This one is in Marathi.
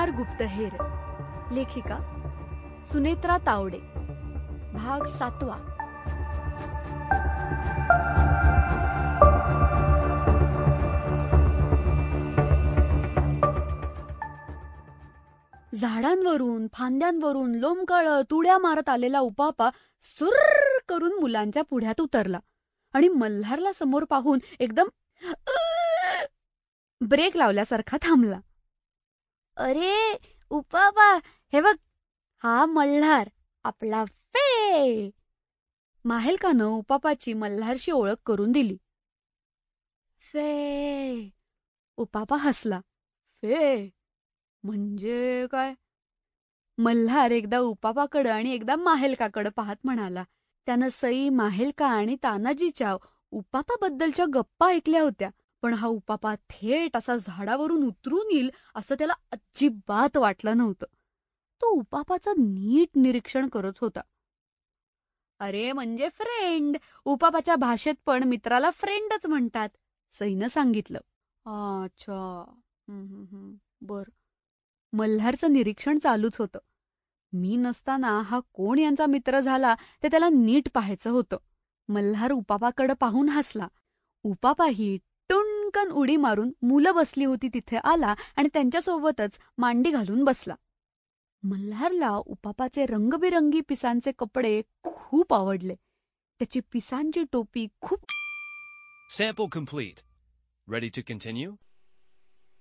मल्हार गुप्तहेर. लेखिका सुनेत्रा तावडे. भाग 7. झाडांवरून फांद्यांवरून लोंबकळत उड्या मारत आलेला उपापा सुर्र करून मुलांच्या पुढ्यात उतरला आणि मल्हारला समोर पाहून एकदम ब्रेक लावल्यासारखा थांबला. अरे उपापा, हे बघ, हा मल्हार, आपला फे. माहेलकानं उपापाची मल्हारशी ओळख करून दिली. फे. उपापा हसला. फे म्हणजे काय? मल्हार एकदा उपापाकडं आणि एकदा माहेलकाकडं पाहत म्हणाला. त्यानं सई, माहेलका आणि तानाजीच्या उपापाबद्दलच्या गप्पा ऐकल्या होत्या, पण हा उपापा थेट असा झाडावरून उतरून येईल असं त्याला अजिबात वाटलं नव्हतं. तो उपापाचं नीट निरीक्षण करत होता. अरे म्हणजे फ्रेंड. उपापाच्या भाषेत पण मित्राला फ्रेंडच म्हणतात, सईनं सांगितलं. अच्छा, बर. मल्हारचं निरीक्षण चालूच होतं. मी नसताना हा कोण यांचा मित्र झाला ते त्याला नीट पाहायचं होतं. मल्हार उपापाकडं पाहून हसला. उपापाही टुणकन उडी मारून मुलं बसली होती तिथे आला आणि त्यांच्यासोबतच मांडी घालून बसला. मल्हारला उपापाचे रंगबिरंगी पिसांचे कपडे खूप आवडले. त्याची पिसांची टोपी खूप. Sample complete. Ready to continue?